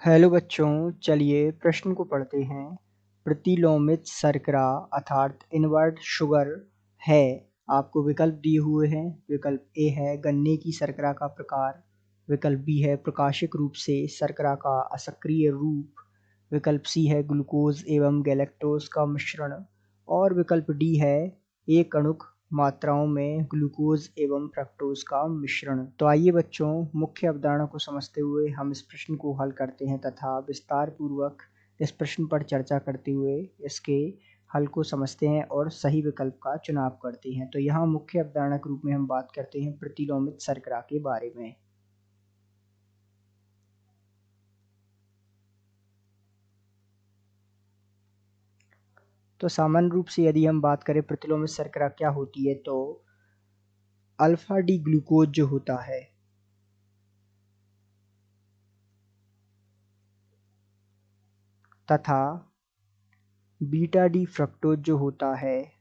Hello बच्चों, चलिए प्रश्न को पढ़ते हैं। प्रतिलोमित शर्करा अर्थात इनवर्ट शुगर है। आपको विकल्प दिए हुए हैं। विकल्प ए है गन्ने की शर्करा का प्रकार, विकल्प बी है प्रकाशिक रूप से शर्करा का असक्रिय रूप, विकल्प सी है ग्लूकोज एवं गैलेक्टोज का मिश्रण और विकल्प डी है एक अणुक मात्राओं में ग्लूकोज एवं फ्रक्टोज का मिश्रण। तो आइए बच्चों, मुख्य अवधारणा को समझते हुए हम इस प्रश्न को हल करते हैं तथा विस्तार पूर्वक इस प्रश्न पर चर्चा करते हुए इसके हल को समझते हैं और सही विकल्प का चुनाव करते हैं। तो यहाँ मुख्य अवधारणा के रूप में हम बात करते हैं प्रतिलोमित शर्करा के बारे में। तो सामान्य रूप से यदि हम बात करें प्रतिलोमित शर्करा क्या होती है, तो अल्फा डी ग्लूकोज जो होता है तथा बीटा डी फ्रक्टोज जो होता है,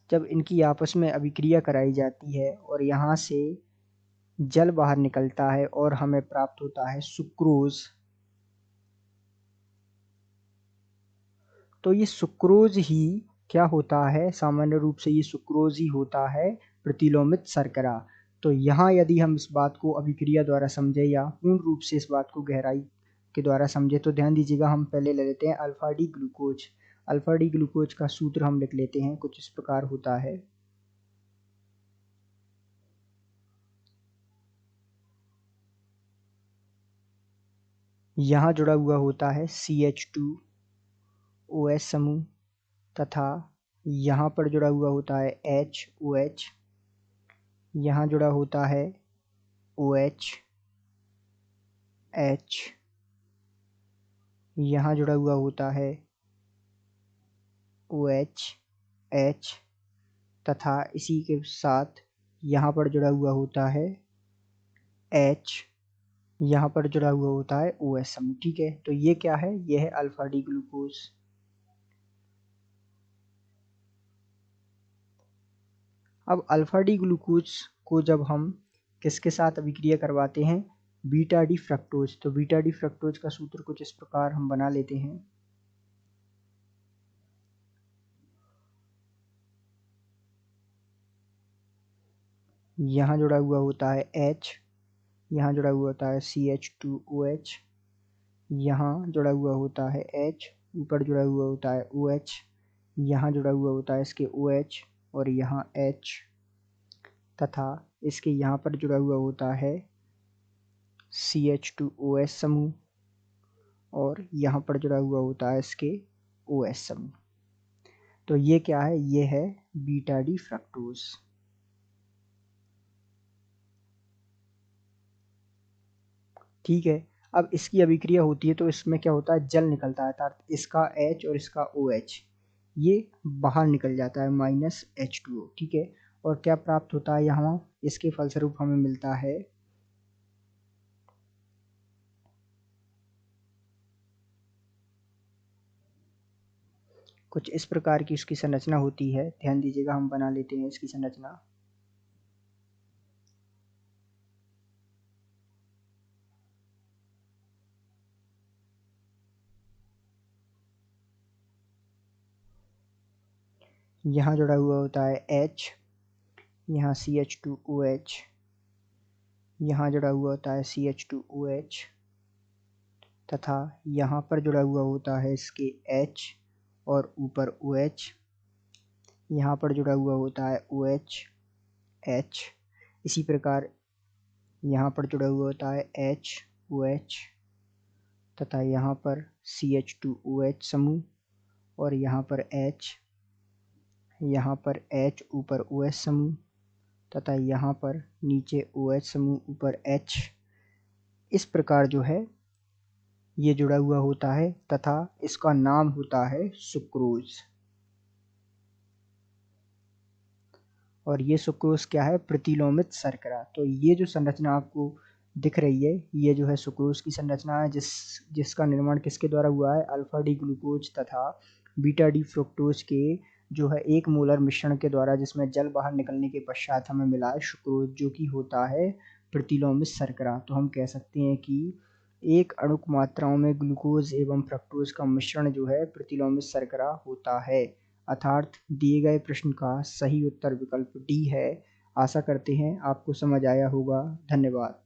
जब इनकी आपस में अभिक्रिया कराई जाती है और यहाँ से जल बाहर निकलता है और हमें प्राप्त होता है सुक्रोज। तो ये सुक्रोज ही क्या होता है, सामान्य रूप से ये सुक्रोज ही होता है प्रतिलोमित शर्करा। तो यहाँ यदि हम इस बात को अभिक्रिया द्वारा समझे या पूर्ण रूप से इस बात को गहराई के द्वारा समझे, तो ध्यान दीजिएगा, हम पहले ले लेते हैं alpha D glucose. Alpha D glucose का सूत्र हम लिख लेते हैं, कुछ इस प्रकार होता है। यहाँ जुड़ा हुआ होता है CH2OH समूह तथा यहाँ पर जुड़ा हुआ होता है HOH, यहाँ जुड़ा होता है OH H, यहाँ जुड़ा हुआ होता है OH H तथा इसी के साथ यहाँ पर जुड़ा हुआ होता है H, यहाँ पर जुड़ा हुआ होता है OH समूह। ठीक है, तो ये क्या है, ये है अल्फा डी ग्लूकोज। अब अल्फा डी ग्लूकोज को जब हम किसके साथ अभिक्रिया करवाते हैं, बीटा डी फ्रक्टोज, तो बीटा डी फ्रक्टोज का सूत्र कुछ इस प्रकार हम बना लेते हैं। यहाँ जुड़ा हुआ होता है H, यहाँ जुड़ा हुआ होता है CH2OH, यहाँ जुड़ा हुआ होता है H, ऊपर जुड़ा हुआ होता है OH, यहाँ जुड़ा हुआ होता है इसके OH और यहाँ H तथा इसके यहाँ पर जुड़ा हुआ होता है CH2OH समूह और यहाँ पर जुड़ा हुआ होता है इसके OH समूह। तो ये क्या है, ये है बीटा डी फ्रक्टोज। ठीक है, अब इसकी अभिक्रिया होती है तो इसमें क्या होता है, जल निकलता है, अर्थात इसका H और इसका OH ये बाहर निकल जाता है -H2O। ठीक है, और क्या प्राप्त होता है यहाँ, इसके फलस्वरूप हमें मिलता है कुछ इस प्रकार की इसकी संरचना होती है। ध्यान दीजिएगा, हम बना लेते हैं इसकी संरचना। यहाँ जुड़ा हुआ होता है H, यहाँ CH2OH, यहाँ जुड़ा हुआ होता है CH2OH तथा यहाँ पर जुड़ा हुआ होता है इसके H और ऊपर OH, यहाँ पर जुड़ा हुआ होता है OH H, इसी प्रकार यहाँ पर जुड़ा हुआ होता है H OH तथा यहाँ पर CH2OH समूह और यहाँ पर H, यहाँ पर H ऊपर OH समूह तथा यहाँ पर नीचे OH समूह ऊपर H। इस प्रकार जो है ये जुड़ा हुआ होता है तथा इसका नाम होता है सुक्रोज। और ये सुक्रोज क्या है, प्रतिलोमित शर्करा। तो ये जो संरचना आपको दिख रही है, ये जो है सुक्रोज की संरचना है, जिसका निर्माण किसके द्वारा हुआ है, अल्फा डी ग्लूकोज तथा बीटा डी फ्रुक्टोज के जो है एक मोलर मिश्रण के द्वारा, जिसमें जल बाहर निकलने के पश्चात हमें मिला है सुक्रोज, जो कि होता है प्रतिलोमित शर्करा। तो हम कह सकते हैं कि एक अणुक मात्राओं में ग्लूकोज एवं फ्रक्टोज का मिश्रण जो है प्रतिलोमित शर्करा होता है। अर्थात दिए गए प्रश्न का सही उत्तर विकल्प डी है। आशा करते हैं आपको समझ आया होगा। धन्यवाद।